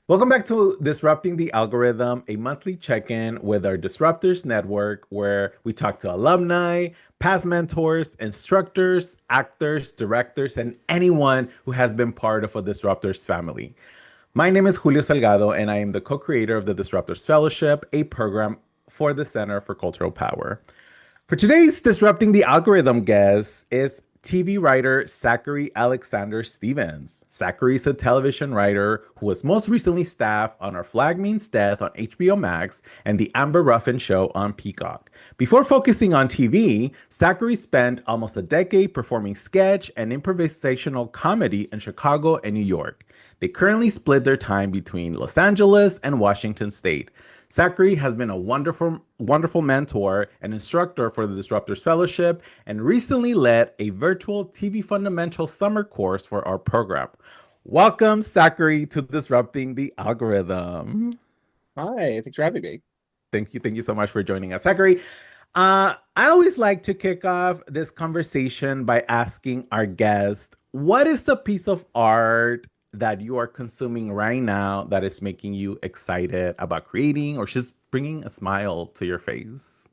Welcome back to Disrupting the Algorithm, a monthly check-in with our Disruptors network where we talk to alumni, past mentors, instructors, actors, directors, and anyone who has been part of a Disruptors family. My name is Julio Salgado, and I am the co-creator of the Disruptors Fellowship, a program for the Center for Cultural Power. For today's Disrupting the Algorithm guest is TV writer Zackery Alexzander Stephens. Zackery is a television writer who was most recently staffed on Our Flag Means Death on HBO Max and The Amber Ruffin Show on Peacock. Before focusing on TV, Zackery spent almost a decade performing sketch and improvisational comedy in Chicago and New York. They currently split their time between Los Angeles and Washington State. Zackery has been a wonderful mentor and instructor for the Disruptors Fellowship and recently led a virtual TV fundamental summer course for our program. Welcome, Zackery, to Disrupting the Algorithm. Hi, thanks for having me. Thank you so much for joining us, Zackery. I always like to kick off this conversation by asking our guest, what is a piece of art that you are consuming right now that is making you excited about creating or just bringing a smile to your face?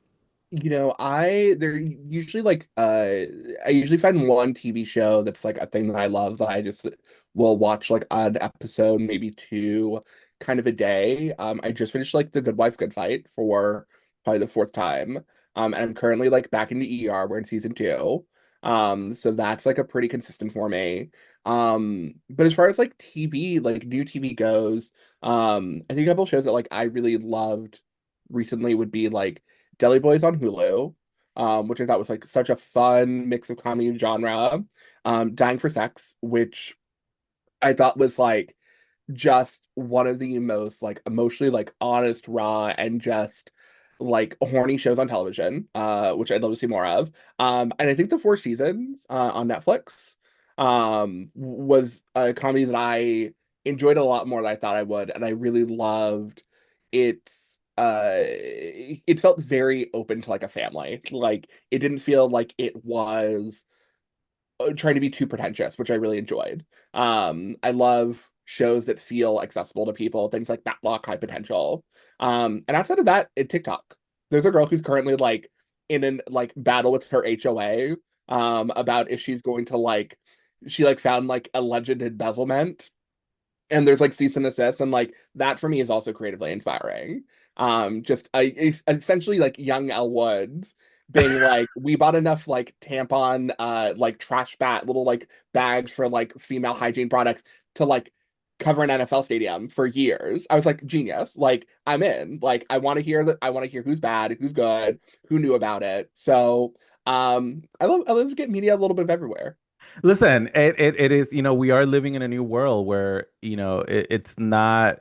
They're usually I usually find one TV show that's like a thing that I love that I just will watch like an episode, maybe two, kind of a day. I just finished like The Good Wife, Good Fight for probably the fourth time. And I'm currently like back in the ER. We're in season two. So that's like a pretty consistent for me. But as far as like TV, like new TV goes, I think a couple shows that like I really loved recently would be like Deli Boys on Hulu, which I thought was like such a fun mix of comedy and genre. Dying for Sex, which I thought was like just one of the most like emotionally like honest, raw, and just like horny shows on television, which I'd love to see more of. And I think the four seasons on Netflix was a comedy that I enjoyed a lot more than I thought I would, and I really loved its it felt very open to like a family. Like it didn't feel like it was trying to be too pretentious, which I really enjoyed. I love shows that feel accessible to people, things like Matlock, High Potential. And outside of that, in TikTok, there's a girl who's currently like in an like battle with her HOA about if she's going to like she like found like alleged embezzlement and there's like cease and desist, and like that for me is also creatively inspiring. Just essentially like young Elle Woods being like, we bought enough like tampon like trash bat little like bags for like female hygiene products to like cover an NFL stadium for years. I was like, genius. Like I'm in. Like I want to hear who's bad, who's good, who knew about it. So I love to get media a little bit of everywhere. Listen, it is, we are living in a new world where, it's not,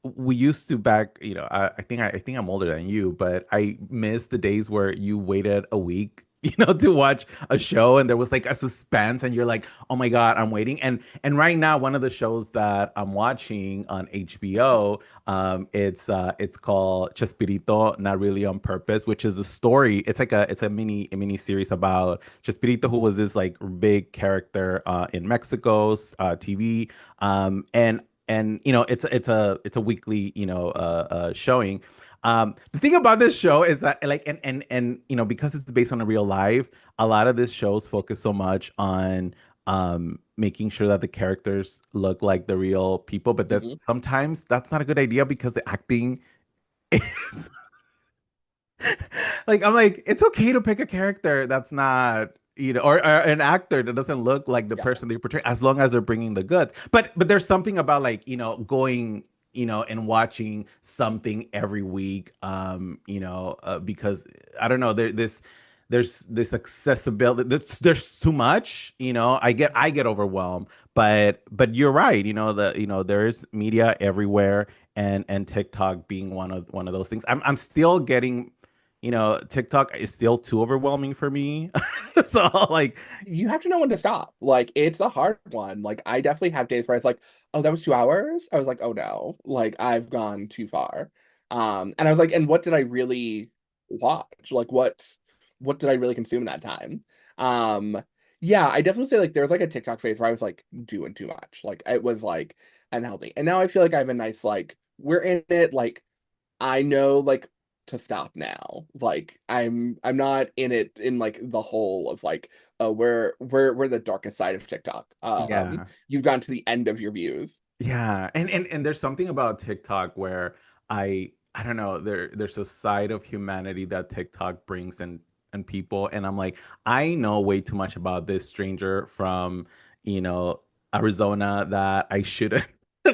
we used to back, I think I'm older than you, but I miss the days where you waited a week, to watch a show and there was like a suspense and you're like, "Oh my God, I'm waiting." And right now one of the shows that I'm watching on HBO, it's called Chespirito Not Really on Purpose, which is a story. It's a mini series about Chespirito, who was this like big character in Mexico's TV. And it's a weekly showing. The thing about this show is that like and because it's based on a real life, a lot of these shows focus so much on making sure that the characters look like the real people, but that Mhm. sometimes that's not a good idea because the acting is like, I'm like, it's okay to pick a character that's not, or an actor that doesn't look like the Yeah. person they portray, as long as they're bringing the goods. But there's something about like, going, and watching something every week, because I don't know, there's this accessibility. There's too much, I get overwhelmed. But you're right, there's media everywhere, and TikTok being one of those things. I'm still getting, TikTok is still too overwhelming for me. So like, You have to know when to stop. Like it's a hard one. Like I definitely have days where it's like, oh, that was 2 hours. I was like, oh no, like I've gone too far. And I was like, and what did I really watch? Like what did I really consume in that time? Um, yeah, I definitely say like there was like a TikTok phase where I was like doing too much. Like it was like and healthy. And now I feel like I have a nice like we're in it, like I know like to stop now. Like I'm not in it in like the whole of like we're the darkest side of TikTok. Yeah. You've gone to the end of your views. Yeah, and there's something about TikTok where I don't know, there's a side of humanity that TikTok brings and people, and I'm like, I know way too much about this stranger from, you know, Arizona that I shouldn't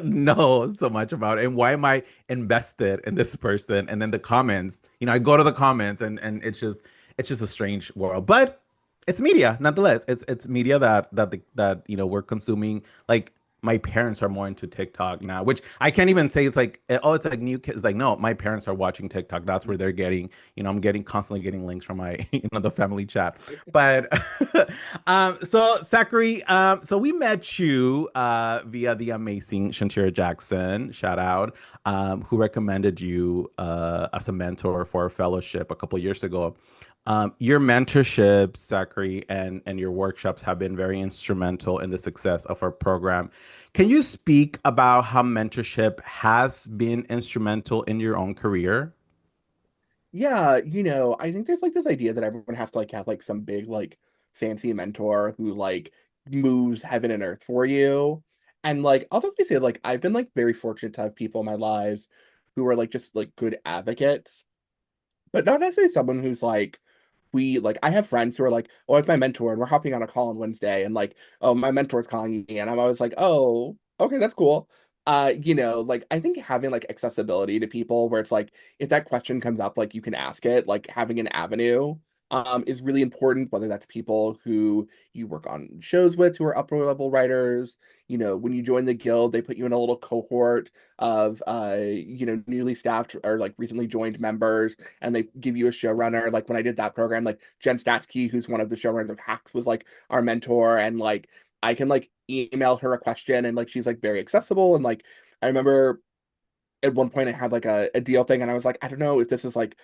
know so much about. And why am I invested in this person? And then the comments, I go to the comments and it's just a strange world. But it's media, nonetheless. It's media that we're consuming. Like my parents are more into TikTok now, which I can't even say it's like, oh, it's like new kids. Like, no, my parents are watching TikTok. That's where they're getting, I'm constantly getting links from my, the family chat. But, so Zachary, so we met you, via the amazing Shantira Jackson, shout out, who recommended you, as a mentor for a fellowship a couple of years ago. Your mentorship, Zachary, and your workshops have been very instrumental in the success of our program. Can you speak about how mentorship has been instrumental in your own career? Yeah, I think there's like this idea that everyone has to like have like some big like fancy mentor who like moves heaven and earth for you. And like I'll definitely say like I've been like very fortunate to have people in my lives who are like just like good advocates, but not necessarily someone who's like we like I have friends who are like, oh, it's my mentor and we're hopping on a call on Wednesday and like, oh, my mentor's calling me and I'm always like, oh, okay, that's cool. Like I think having like accessibility to people where it's like if that question comes up, like you can ask it, like having an avenue is really important, whether that's people who you work on shows with who are upper level writers. When you join the guild, they put you in a little cohort of newly staffed or like recently joined members and they give you a showrunner. Like when I did that program, like Jen Statsky, who's one of the showrunners of Hacks, was like our mentor, and like I can like email her a question, and like she's like very accessible. And like I remember at one point I had like a deal thing, and I was like, I don't know if this is like.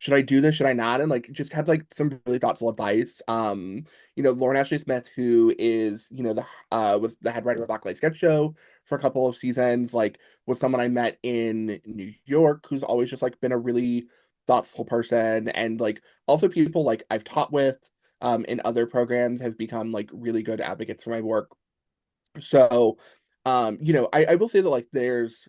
Should I do this? Should I not? And like just had like some really thoughtful advice. Lauren Ashley Smith, who is, the was the head writer of Black Light Sketch Show for a couple of seasons, like was someone I met in New York who's always just like been a really thoughtful person. And like also people like I've taught with in other programs have become like really good advocates for my work. So I will say that like there's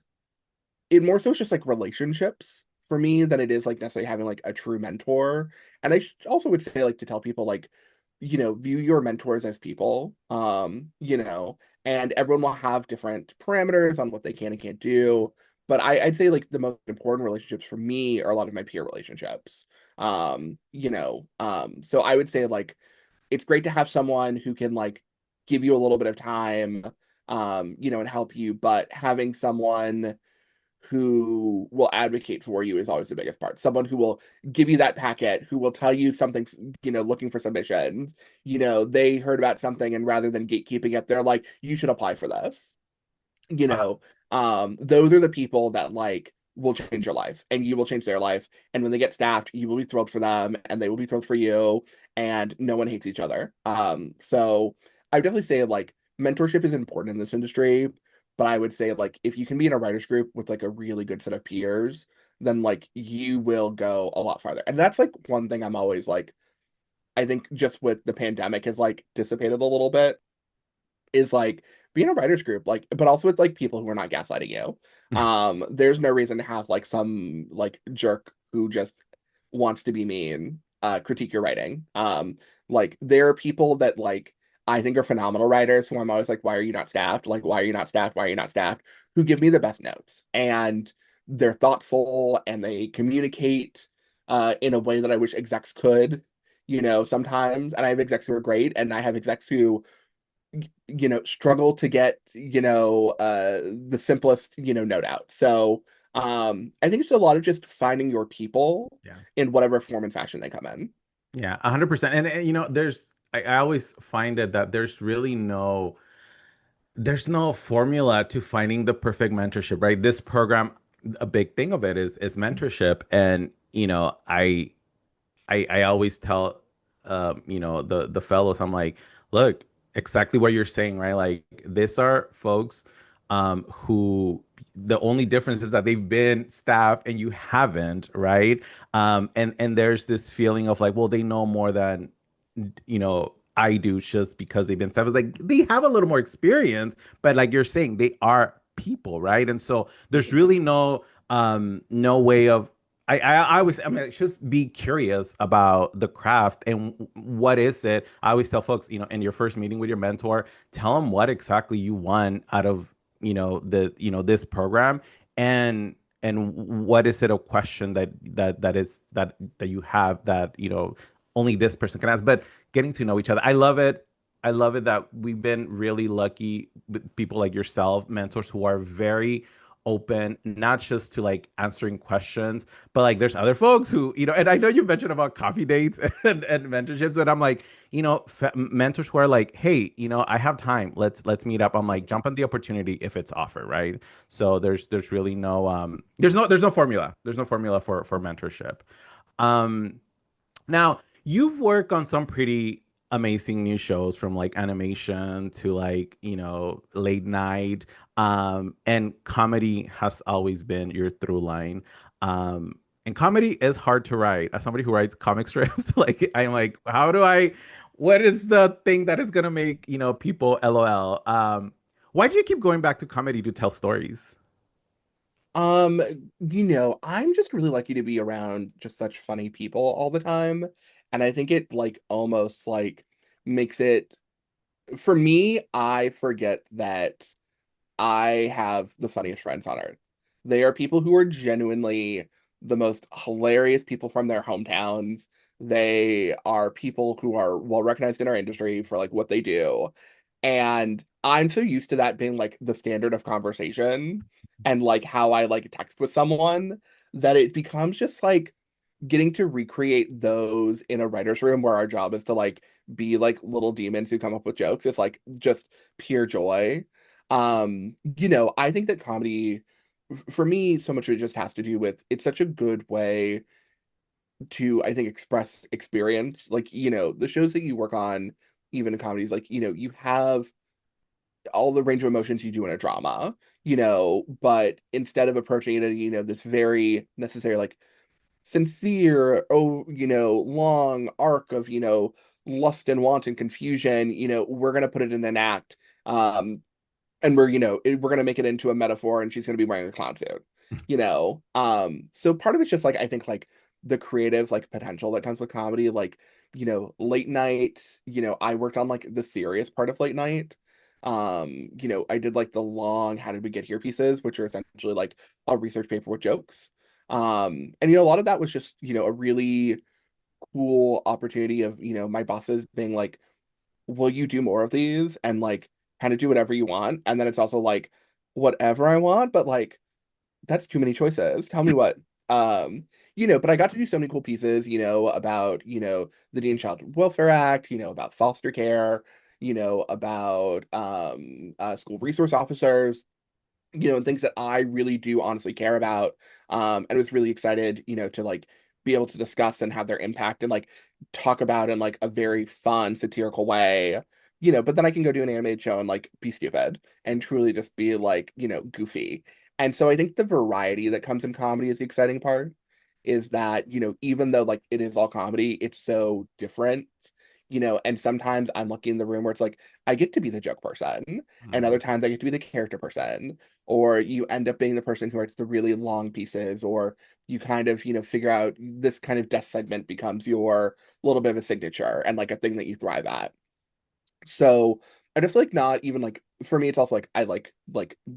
it more so it's just like relationships for me than it is like necessarily having like a true mentor. And also would say like to tell people like, view your mentors as people, and everyone will have different parameters on what they can and can't do. But I'd say like the most important relationships for me are a lot of my peer relationships. So I would say like it's great to have someone who can like give you a little bit of time, and help you, but having someone who will advocate for you is always the biggest part. Someone who will give you that packet, who will tell you something's, looking for submissions. They heard about something and rather than gatekeeping it, they're like, you should apply for this. You Uh, know, those are the people that like will change your life and you will change their life. And when they get staffed, you will be thrilled for them and they will be thrilled for you. And no one hates each other. So I would definitely say like mentorship is important in this industry, but I would say like if you can be in a writers group with like a really good set of peers, then like you will go a lot farther. And that's like one thing I'm always like, I think just with the pandemic has like dissipated a little bit is like being a writers group, like, but also it's like people who are not gaslighting you. There's no reason to have like some like jerk who just wants to be mean, critique your writing. Like there are people that like I think are phenomenal writers who I'm always like, why are you not staffed? Like, why are you not staffed? Why are you not staffed? Who give me the best notes. And they're thoughtful and they communicate in a way that I wish execs could, sometimes. And I have execs who are great, and I have execs who struggle to get the simplest note out. So I think it's a lot of just finding your people yeah. in whatever form and fashion they come in. Yeah, 100%. And I always find that there's no formula to finding the perfect mentorship, right? This program, a big thing of it is mentorship. And, I always tell, the fellows, I'm like, look, exactly what you're saying, right? Like these are folks, who the only difference is that they've been staff and you haven't, right? And there's this feeling of like, well, they know more than I do just because they've been staff. It's like they have a little more experience, but like you're saying, they are people, right? And so there's really no way of I always, I mean, just be curious about the craft and what is it. I always tell folks, in your first meeting with your mentor, tell them what exactly you want out of, this program, and what is it a question that you have that, only this person can ask. But getting to know each other, I love it. I love it that we've been really lucky with people like yourself, mentors who are very open, not just to like answering questions, but like there's other folks who, and I know you mentioned about coffee dates and mentorships, and I'm like, mentors who are like, hey, I have time. Let's meet up. I'm like, jump on the opportunity if it's offered, right? So there's really no there's no formula. There's no formula for mentorship. Um, Now, you've worked on some pretty amazing new shows from like animation to like, late night. And comedy has always been your through line. And comedy is hard to write. As somebody who writes comic strips, like I'm like, what is the thing that is gonna make, people LOL? Why do you keep going back to comedy to tell stories? Um, I'm just really lucky to be around just such funny people all the time. And I think it like almost like makes it for me, I forget that I have the funniest friends on earth. They are people who are genuinely the most hilarious people from their hometowns. They are people who are well recognized in our industry for like what they do. And I'm so used to that being like the standard of conversation and like how I like text with someone that it becomes just like getting to recreate those in a writer's room where our job is to like be like little demons who come up with jokes. It's like just pure joy. I think that comedy for me, so much of it just has to do with it's such a good way to, I think, express experience. Like, the shows that you work on, even in comedies, like, you have all the range of emotions you do in a drama, but instead of approaching it in, this very necessary, like sincere, oh, long arc of, lust and want and confusion, we're gonna put it in an act. And we're gonna make it into a metaphor and she's gonna be wearing a clown suit. So part of it's just like I think like the creative like potential that comes with comedy, like, late night, I worked on like the serious part of late night. I did like the long how did we get here pieces, which are essentially like a research paper with jokes. And a lot of that was just, a really cool opportunity of, my bosses being like, will you do more of these and like kind of do whatever you want? And then it's also like whatever I want, but like that's too many choices. Tell me what. But I got to do so many cool pieces, about, the Teen Child Welfare Act, about foster care, about school resource officers, and things that I really do honestly care about. And was really excited, to like be able to discuss and have their impact and like talk about in like a very fun, satirical way. But then I can go do an animated show and like be stupid and truly just be like, goofy. And so I think the variety that comes in comedy is the exciting part, is that, even though like it is all comedy, it's so different. And sometimes I'm lucky in the room where it's like I get to be the joke person, and other Mhm. times I get to be the character person, or you end up being the person who writes the really long pieces, or you kind of, figure out this kind of death segment becomes your little bit of a signature and like a thing that you thrive at. So I just like not even like for me, it's also like I like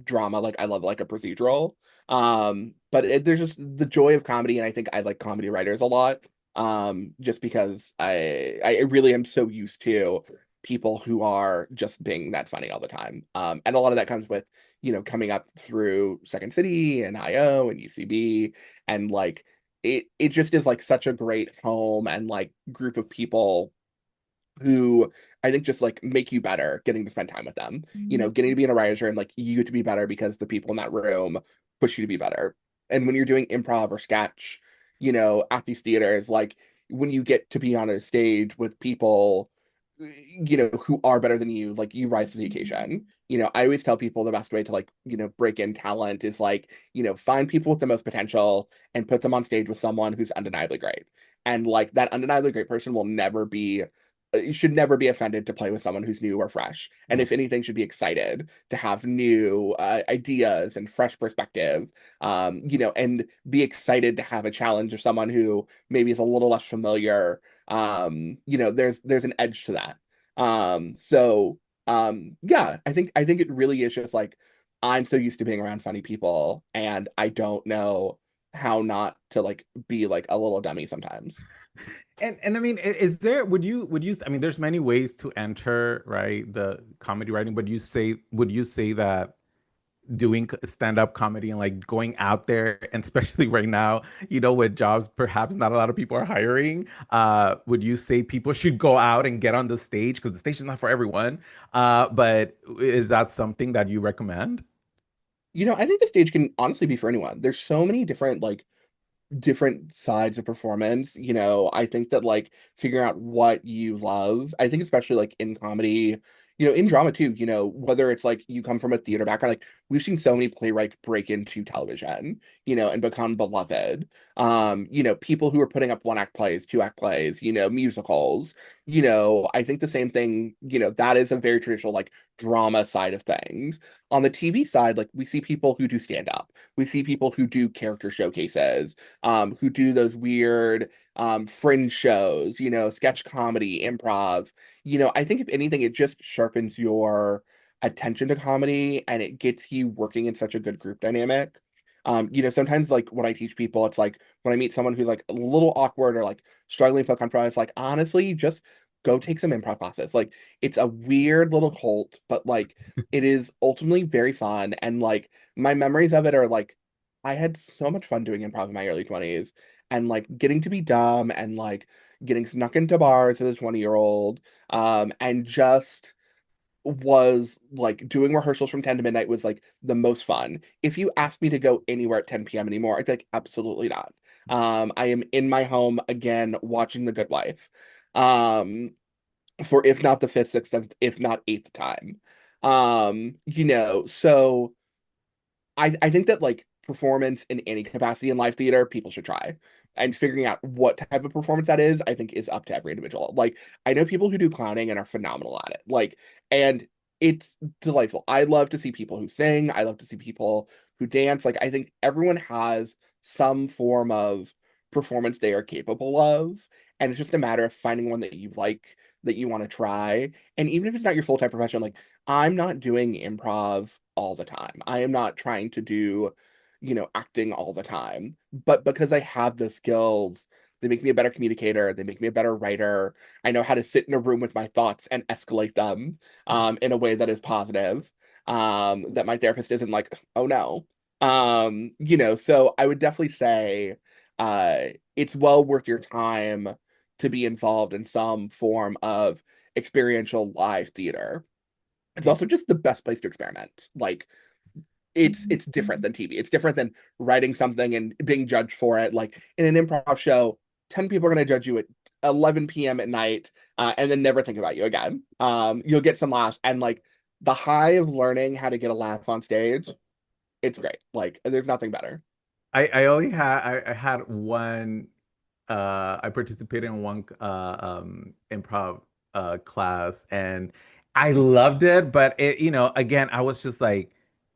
drama, like I love like a procedural. But there's just the joy of comedy, and I think I like comedy writers a lot. Just because I really am so used to people who are just being that funny all the time. And a lot of that comes with, coming up through Second City and IO and UCB, and like it just is like such a great home and like group of people who I think just like make you better getting to spend time with them. Getting to be in a writer's room, like you get to be better because the people in that room push you to be better. And when you're doing improv or sketch, at these theaters, like when you get to be on a stage with people who are better than you, like you rise to the occasion. I always tell people the best way to like, break in talent is like, find people with the most potential and put them on stage with someone who's undeniably great. And like that undeniably great person will never be you should never be offended to play with someone who's new or fresh. And Mm. if anything, should be excited to have new ideas and fresh perspective. And be excited to have a challenge of someone who maybe is a little less familiar. There's an edge to that. Yeah, I think it really is just like I'm so used to being around funny people, and I don't know how not to like be like a little dummy sometimes. And I mean, is there, would you, I mean, there's many ways to enter, right, the comedy writing, but would you say that doing stand-up comedy and like going out there, and especially right now, with jobs perhaps not a lot of people are hiring, would you say people should go out and get on the stage, because the stage is not for everyone, but is that something that you recommend? I think the stage can honestly be for anyone. There's so many different sides of performance. I think that like figuring out what you love, I think especially like in comedy, in drama too, whether it's like you come from a theater background, like we've seen so many playwrights break into television, and become beloved. People who are putting up one act plays, two act plays, musicals, I think the same thing, that is a very traditional like drama side of things. On the TV side, like we see people who do stand up, we see people who do character showcases, who do those weird fringe shows, sketch comedy, improv. I think if anything, it just sharpens your attention to comedy and it gets you working in such a good group dynamic. Sometimes like when I teach people, it's like when I meet someone who's like a little awkward or like struggling to feel comfortable, it's like honestly, just go take some improv classes. Like it's a weird little cult, but like it is ultimately very fun. And like my memories of it are like I had so much fun doing improv in my early 20s and like getting to be dumb and like getting snuck into bars as a 20-year-old, and just was like doing rehearsals from 10 to midnight was like the most fun. If you asked me to go anywhere at 10 p.m. anymore, I'd be like, absolutely not. I am in my home again watching The Good Wife. Um, for if not the fifth, sixth, seventh, if not eighth time. So I think that like performance in any capacity in live theater, people should try. And figuring out what type of performance that is, I think is up to every individual. Like I know people who do clowning and are phenomenal at it. Like, and it's delightful. I love to see people who sing. I love to see people who dance. Like I think everyone has some form of performance they are capable of. And it's just a matter of finding one that you like, that you want to try. And even if it's not your full-time profession, like I'm not doing improv all the time. I am not trying to do, acting all the time. But because I have the skills, they make me a better communicator. They make me a better writer. I know how to sit in a room with my thoughts and escalate them in a way that is positive. That my therapist isn't like, oh no. So I would definitely say it's well worth your time to be involved in some form of experiential live theater. It's also just the best place to experiment. Like it's different than TV. It's different than writing something and being judged for it. Like in an improv show, 10 people are going to judge you at 11 p.m. at night, and then never think about you again. You'll get some laughs, and like the high of learning how to get a laugh on stage, it's great. Like there's nothing better. I had one, I participated in one improv class, and I loved it, but again, I was just like,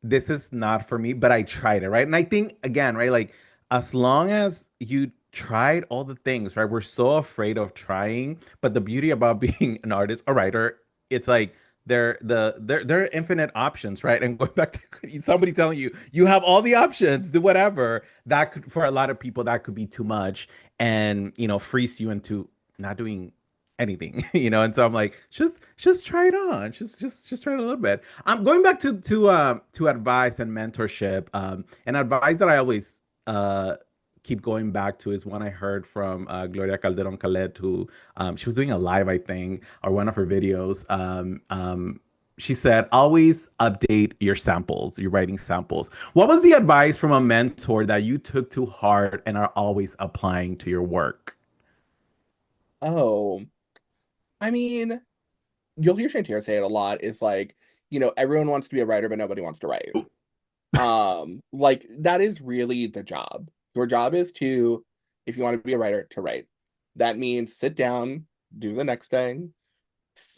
this is not for me, but I tried it, right? And I think again, right, like as long as you tried all the things, right? We're so afraid of trying, but the beauty about being an artist, a writer, it's like there are infinite options, right? And going back to somebody telling you you have all the options, do whatever, that could, for a lot of people, that could be too much, and freeze you into not doing anything. And so I'm like, just try it on, just try it a little bit. I'm going back to advice and mentorship. And advice that I always keep going back to is one I heard from Gloria Calderon Calet, who she was doing a live, I think, or one of her videos. She said, always update your samples, your writing samples. What was the advice from a mentor that you took to heart and are always applying to your work? Oh, I mean, you'll hear Shantira say it a lot, is like, everyone wants to be a writer, but nobody wants to write. Like that is really the job. Your job is to, if you want to be a writer, to write. That means sit down, do the next thing,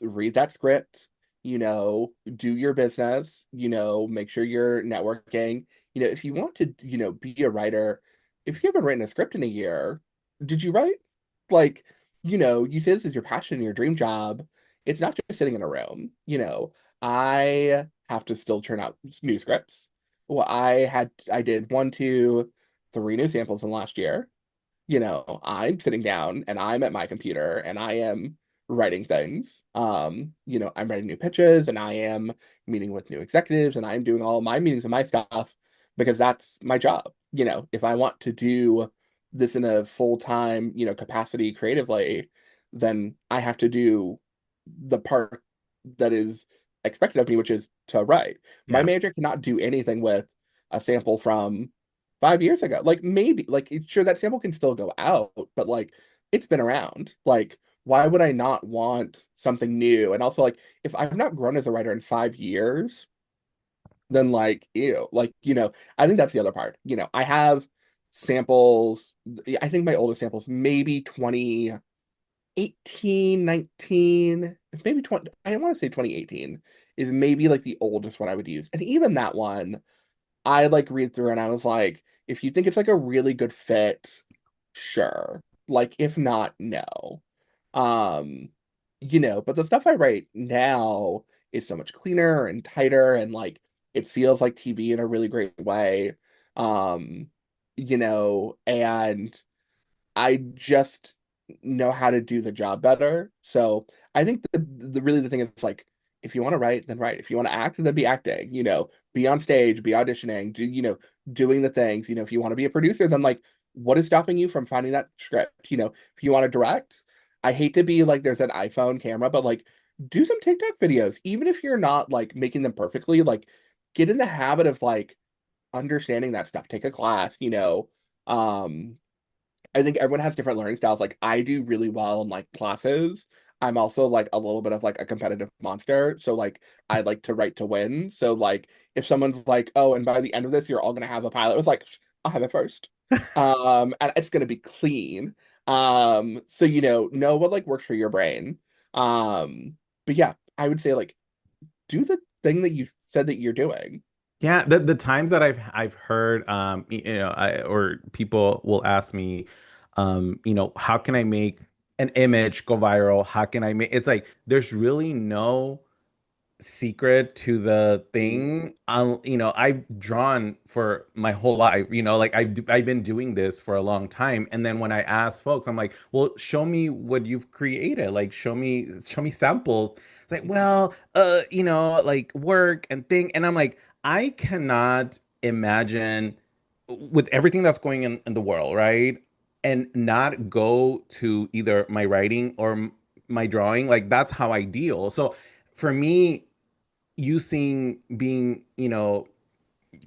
read that script, do your business, make sure you're networking. If you want to, be a writer, if you haven't written a script in a year, did you write? Like, you say this is your passion, your dream job. It's not just sitting in a room. I have to still churn out new scripts. Well, I did one, two, three new samples in last year. I'm sitting down and I'm at my computer and I am writing things. I'm writing new pitches and I am meeting with new executives and I'm doing all my meetings and my stuff because that's my job. If I want to do this in a full-time, capacity creatively, then I have to do the part that is expected of me, which is to write. My Yeah. manager cannot do anything with a sample from 5 years ago. Like maybe, like sure that sample can still go out, but like it's been around. Like why would I not want something new? And also like if I've not grown as a writer in 5 years, then like ew. Like, I think that's the other part. I have samples. I think my oldest samples maybe 2018, 19, maybe 20. I want to say 2018 is maybe like the oldest one I would use. And even that one I like read through and I was like, if you think it's like a really good fit, sure. Like if not, no. Um, but the stuff I write now is so much cleaner and tighter and like it feels like TV in a really great way. Um, and I just know how to do the job better. So I think the really the thing is like if you want to write, then write. If you want to act, then be acting, be on stage, be auditioning, doing the things. If you want to be a producer, then like what is stopping you from finding that script? If you want to direct, I hate to be like there's an iPhone camera, but like do some TikTok videos. Even if you're not like making them perfectly, like get in the habit of like understanding that stuff. Take a class, Um, I think everyone has different learning styles. Like I do really well in like classes. I'm also like a little bit of like a competitive monster. So like I like to write to win. So like if someone's like, oh, and by the end of this, you're all gonna have a pilot, it was like, I'll have it first. And it's gonna be clean. So know what like works for your brain. Um, but yeah, I would say like do the thing that you said that you're doing. Yeah, the times that I've heard or people will ask me how can I make an image go viral? How can I make it's like there's really no secret to the thing. I've drawn for my whole life, like I've been doing this for a long time. And then when I ask folks, I'm like, well, show me what you've created. Like, show me samples. It's like, well, like work and thing. And I'm like, I cannot imagine with everything that's going in the world, right? And not go to either my writing or my drawing. Like, that's how I deal. So for me, using being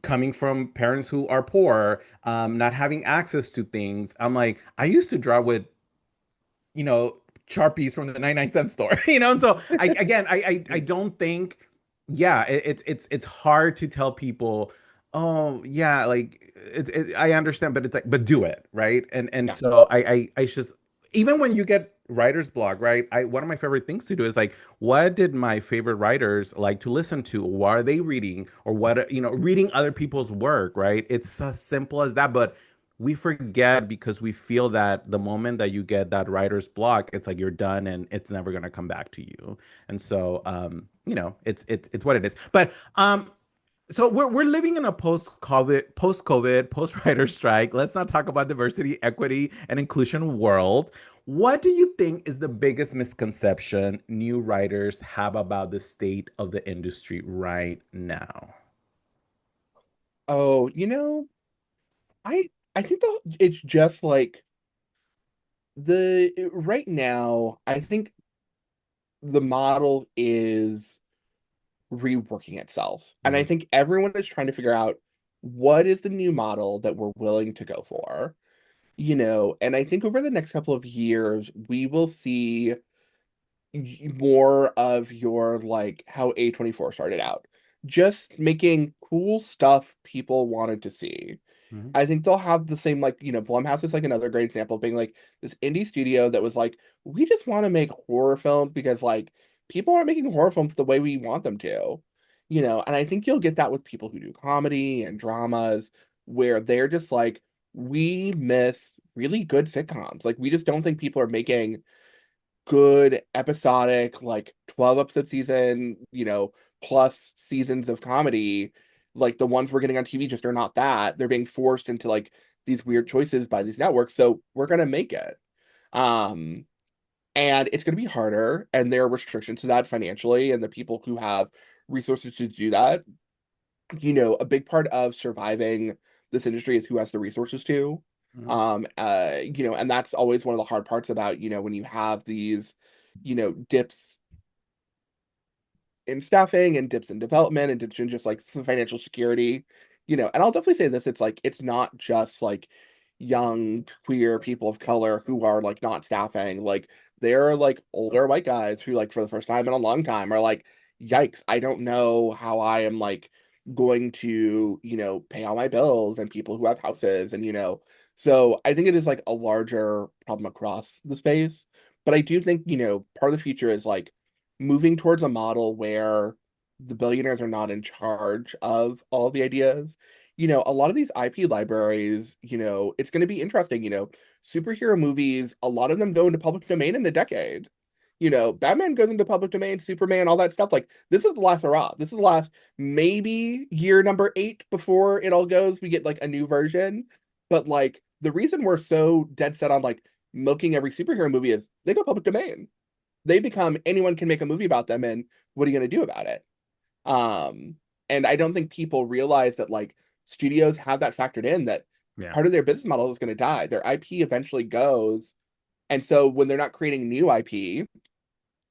coming from parents who are poor, not having access to things, I'm like I used to draw with you know Sharpies from the 99-cent store. And so I don't think, yeah, it's hard to tell people, oh yeah, like I understand, but it's like, but do it right. And Yeah. so I just, even when you get writer's block, right, I one of my favorite things to do is like, what did my favorite writers like to listen to? What are they reading? Or what, reading other people's work, right? It's as simple as that. But we forget because we feel that the moment that you get that writer's block, it's like you're done and it's never going to come back to you. And so, it's what it is. But so we're living in a post writer strike. Let's not talk about diversity, equity, and inclusion world. What do you think is the biggest misconception new writers have about the state of the industry right now? Oh, I think it's just like the right now, I think the model is reworking itself. And I Mhm. think everyone is trying to figure out what is the new model that we're willing to go for, and I think over the next couple of years, we will see more of your like how A24 started out. Just making cool stuff people wanted to see. Mhm. I think they'll have the same like, Blumhouse is like another great example of being like this indie studio that was like, we just want to make horror films because like people aren't making horror films the way we want them to. And I think you'll get that with people who do comedy and dramas where they're just like, we miss really good sitcoms. Like we just don't think people are making good episodic like 12 episode season, plus seasons of comedy. Like the ones we're getting on TV just are not that. They're being forced into like these weird choices by these networks. So we're gonna make it. Um and it's gonna be harder, and there are restrictions to that financially, and the people who have resources to do that, a big part of surviving this industry is who has the resources to. Mhm. And that's always one of the hard parts about, when you have these, dips in staffing and dips in development and dips in just like financial security, and I'll definitely say this, it's like it's not just like young queer people of color who are like not staffing. Like there are like older white guys who like for the first time in a long time are like, yikes, I don't know how I am like going to, pay all my bills, and people who have houses, and so I think it is like a larger problem across the space. But I do think, part of the future is like moving towards a model where the billionaires are not in charge of all of the ideas. A lot of these IP libraries, it's going to be interesting. Superhero movies, a lot of them go into public domain in a decade. Batman goes into public domain, Superman, all that stuff. Like, this is the last hurrah. This is the last, maybe year number 8 before it all goes. We get like a new version. But like, the reason we're so dead set on like milking every superhero movie is they go public domain. They become anyone can make a movie about them, and what are you going to do about it? um and I don't think people realize that like studios have that factored in, that Yeah. part of their business model is going to die, their IP eventually goes. And so when they're not creating new IP,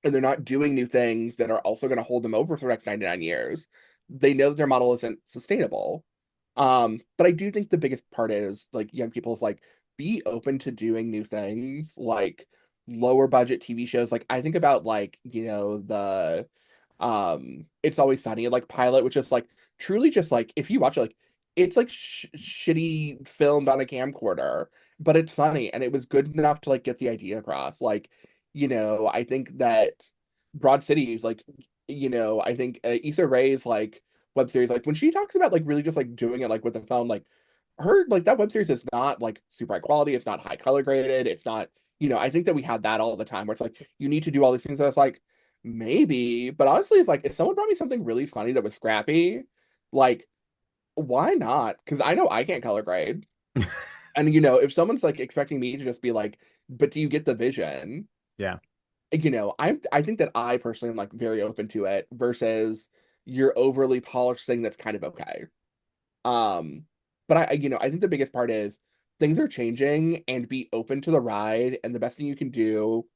and they're not doing new things that are also going to hold them over for the next 99 years, they know that their model isn't sustainable. But I do think the biggest part is like young people's like, be open to doing new things, like lower budget TV shows. Like I think about like, the It's Always Sunny, like pilot, which is like truly just like if you watch it, like it's like shitty filmed on a camcorder, but it's funny and it was good enough to like get the idea across. Like, I think that Broad City, like, I think Issa Rae's like web series, like when she talks about like really just like doing it like with the phone, like her like that web series is not like super high quality, it's not high color graded, it's not, I think that we had that all the time where it's like you need to do all these things. That's like maybe, but honestly, if someone brought me something really funny that was scrappy, like why not? Because I know I can't color grade. And if someone's like expecting me to just be like, but do you get the vision? Yeah. I think that I personally am like very open to it versus your overly polished thing that's kind of okay. Um, but I think the biggest part is things are changing, and be open to the ride. And the best thing you can do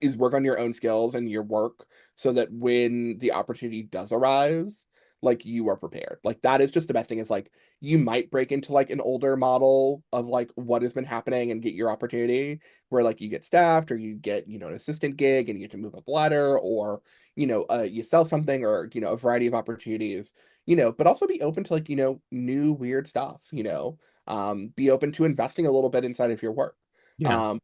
is work on your own skills and your work so that when the opportunity does arise, like you are prepared. Like that is just the best thing. Is like you might break into like an older model of like what has been happening and get your opportunity where like you get staffed, or you get, an assistant gig and you get to move up ladder, or, you sell something, or, a variety of opportunities, but also be open to like, new weird stuff, be open to investing a little bit inside of your work. Yeah. Um,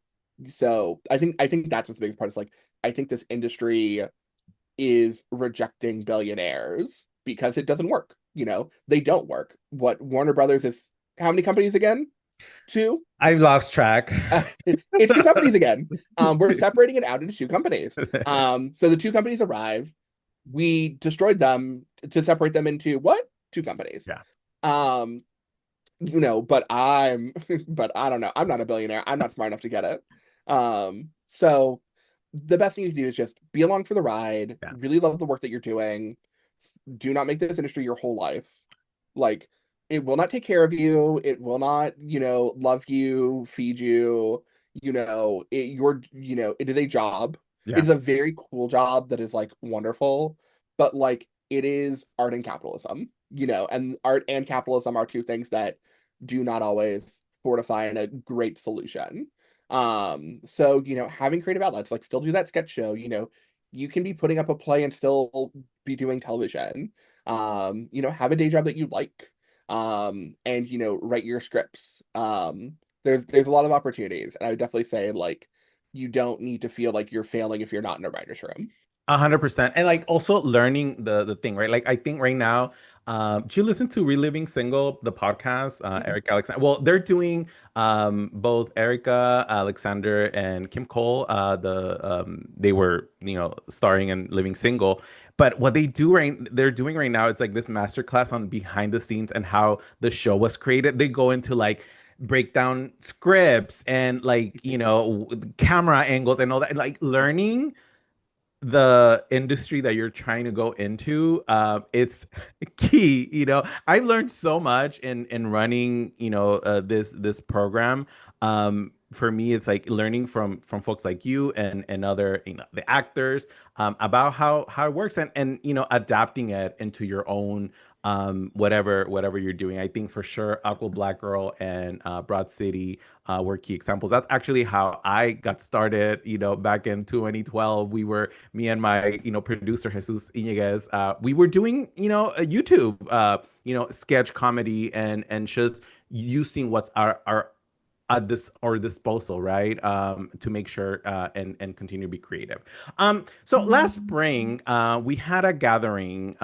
so I think that's what's the biggest part. Is like I think this industry is rejecting billionaires because it doesn't work. They don't work. What Warner Brothers is, how many companies again? Two? I've lost track. It's two companies again. We're separating it out into two companies. So the two companies arrive. We destroyed them to separate them into what? Two companies. Yeah. Um, but but I don't know. I'm not a billionaire. I'm not smart enough to get it. So the best thing you can do is just be along for the ride, Yeah. really love the work that you're doing. Do not make this industry your whole life. Like, it will not take care of you. It will not, love you, feed you. It is a job. It Yeah. is a very cool job that is like wonderful, but like it is art and capitalism, and art and capitalism are two things that do not always fortify in a great solution. So, having creative outlets, like still do that sketch show, you can be putting up a play and still be doing television. Have a day job that you like. And write your scripts. There's a lot of opportunities, and I would definitely say like you don't need to feel like you're failing if you're not in a writer's room. 100%. And like also learning the thing, right? Like I think right now, do you listen to Reliving Single, the podcast, Eric Alexander? Well, they're doing both Erica Alexander and Kim Cole, they were, starring in Living Single. But what they're doing right now, it's like this masterclass on behind the scenes and how the show was created. They go into like break down scripts and like, camera angles and all that, like learning the industry that you're trying to go into. It's key. I've learned so much in running, this program. For me, it's like learning from folks like you and other, the actors, about how it works, and adapting it into your own, whatever you're doing. I think for sure Aqua Black Girl and Broad City were key examples. That's actually how I got started. Back in 2012, me and my producer Jesus Iniguez, we were doing a YouTube sketch comedy, and just using what's our at this our disposal, right? To make sure, and continue to be creative. So last spring, we had a gathering,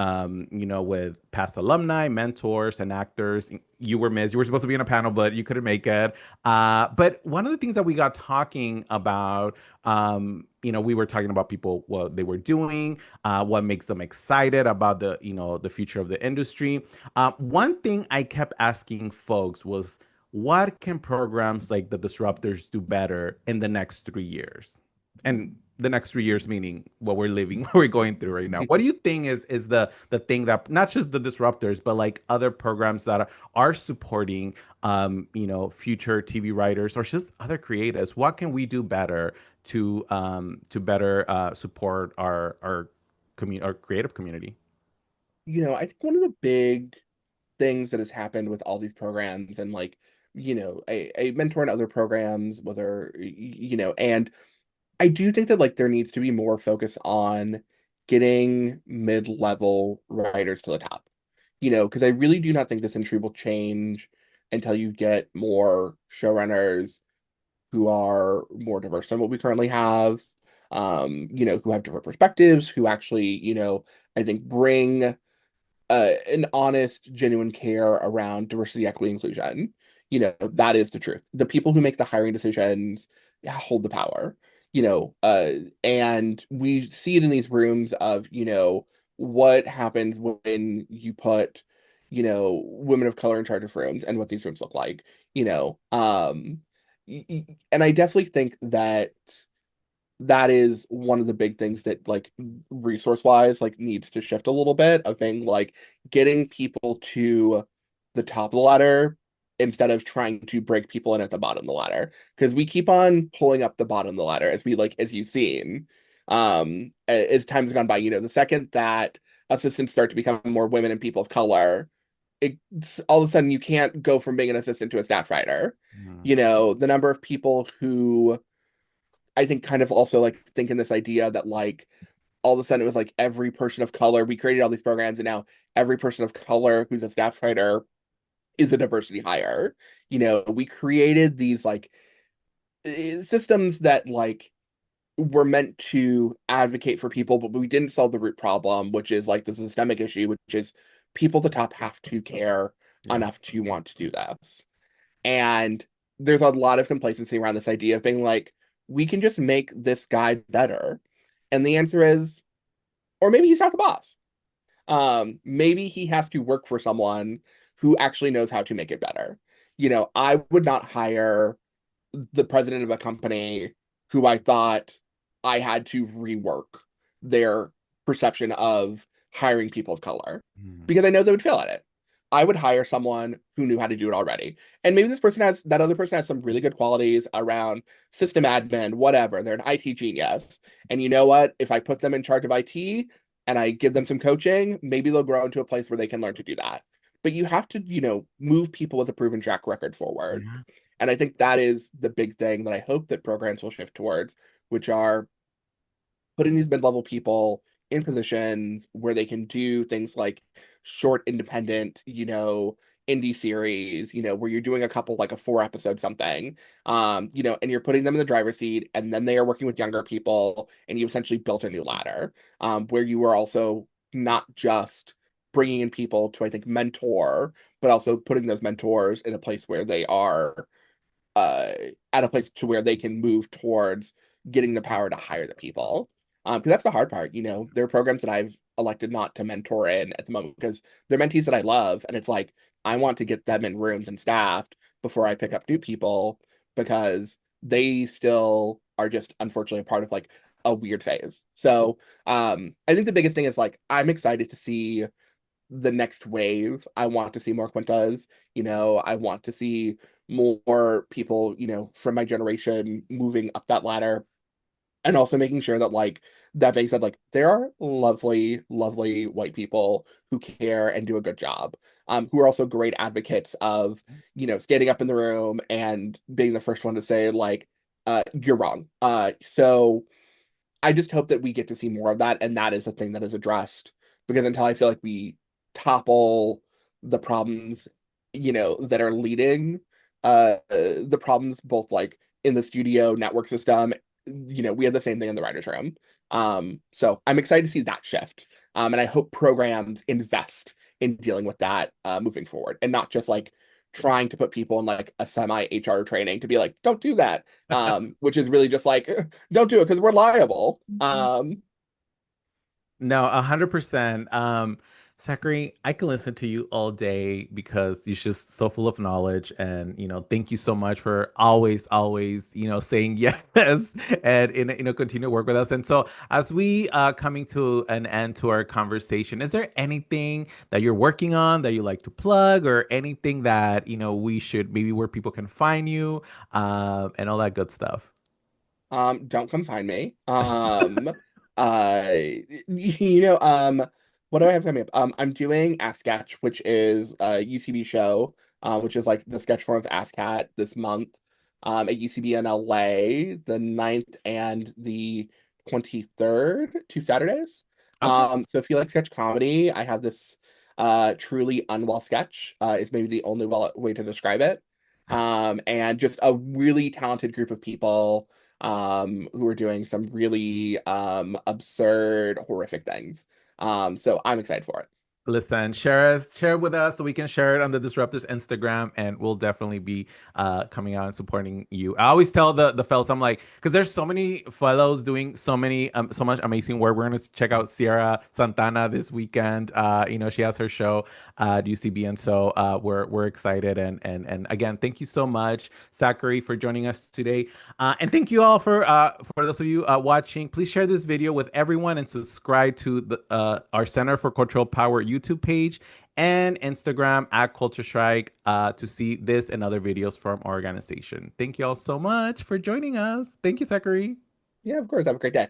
with past alumni, mentors, and actors. You were missed. You were supposed to be in a panel, but you couldn't make it. But one of the things that we got talking about, we were talking about people, what they were doing, what makes them excited about the future of the industry. One thing I kept asking folks was, what can programs like the Disruptors do better in the next 3 years? And the next 3 years meaning what we're living, what we're going through right now. What do you think is the thing that not just the Disruptors, but like other programs that are supporting, future TV writers or just other creatives? What can we do better to better support our creative community? I think one of the big things that has happened with all these programs and like, a mentor in other programs, whether, and I do think that like there needs to be more focus on getting mid-level writers to the top. Because I really do not think this industry will change until you get more showrunners who are more diverse than what we currently have, who have different perspectives, who actually, I think bring an honest, genuine care around diversity, equity, inclusion. That is the truth. The people who make the hiring decisions, yeah, hold the power. And we see it in these rooms of, what happens when you put, women of color in charge of rooms and what these rooms look like. And I definitely think that that is one of the big things that like resource wise like needs to shift a little bit of being like getting people to the top of the ladder instead of trying to break people in at the bottom of the ladder, because we keep on pulling up the bottom of the ladder as you've seen, as time's gone by. The second that assistants start to become more women and people of color, it's all of a sudden you can't go from being an assistant to a staff writer. Mhm. The number of people who I think kind of also like thinking this idea that like all of a sudden it was like every person of color, we created all these programs and now every person of color who's a staff writer is a diversity hire. We created these like systems that like were meant to advocate for people, but we didn't solve the root problem, which is like the systemic issue, which is people at the top have to care Yeah. enough to want to do this. And there's a lot of complacency around this idea of being like, we can just make this guy better. And the answer is, or maybe he's not the boss. Maybe he has to work for someone who actually knows how to make it better. I would not hire the president of a company who I thought I had to rework their perception of hiring people of color, Mhm. because I know they would fail at it. I would hire someone who knew how to do it already. And maybe that other person has some really good qualities around system admin, whatever. They're an IT genius. And you know what? If I put them in charge of IT and I give them some coaching, maybe they'll grow into a place where they can learn to do that. But you have to, move people with a proven track record forward. Yeah. And I think that is the big thing that I hope that programs will shift towards, which are putting these mid-level people in positions where they can do things like short independent, indie series, where you're doing a couple like a 4 episode something, and you're putting them in the driver's seat, and then they are working with younger people, and you essentially built a new ladder, where you are also not just bringing in people to, I think, mentor, but also putting those mentors in a place where they are uh, at a place to where they can move towards getting the power to hire the people. Because that's the hard part. There are programs that I've elected not to mentor in at the moment because they're mentees that I love, and it's like I want to get them in rooms and staffed before I pick up new people because they still are just unfortunately a part of like a weird phase. So I think the biggest thing is like I'm excited to see the next wave. I want to see more Quintas. I want to see more people, from my generation moving up that ladder. And also making sure that, like, that being said, like, there are lovely, lovely white people who care and do a good job, who are also great advocates of, standing up in the room and being the first one to say, like, you're wrong. So I just hope that we get to see more of that, and that is a thing that is addressed because until I feel like we topple the problems, that are leading the problems both like in the studio network system, we have the same thing in the writers' room. So I'm excited to see that shift. And I hope programs invest in dealing with that moving forward and not just like trying to put people in like a semi HR training to be like, don't do that. Which is really just like, don't do it because we're liable. No, 100%. Zachary, I can listen to you all day because you're just so full of knowledge, and thank you so much for always, always, saying yes and continue to work with us. And so, as we coming to an end to our conversation, is there anything that you're working on that you like to plug, or anything that we should maybe where people can find you, and all that good stuff? Don't come find me. Uh, what do I have coming up? I'm doing Ask Sketch, which is a UCB show, which is like the sketch form of Ask Cat this month, at UCB in LA, the 9th and the 23rd, 2 Saturdays. Okay. So if you like sketch comedy, I have this truly unwell sketch, is maybe the only well way to describe it. And just a really talented group of people who are doing some really absurd, horrific things. So I'm excited for it. Listen, share it with us so we can share it on the Disruptors Instagram, and we'll definitely be coming out and supporting you. I always tell the fellows, I'm like, because there's so many fellows doing so much amazing work. We're gonna check out Sierra Santana this weekend. She has her show at UCB, and so we're excited. And again, thank you so much, Zachary, for joining us today. And thank you all for those of you watching. Please share this video with everyone and subscribe to our Center for Cultural Power YouTube page and Instagram at Culture Strike to see this and other videos from our organization. Thank you all so much for joining us. Thank you, Zachary. Yeah, of course. Have a great day.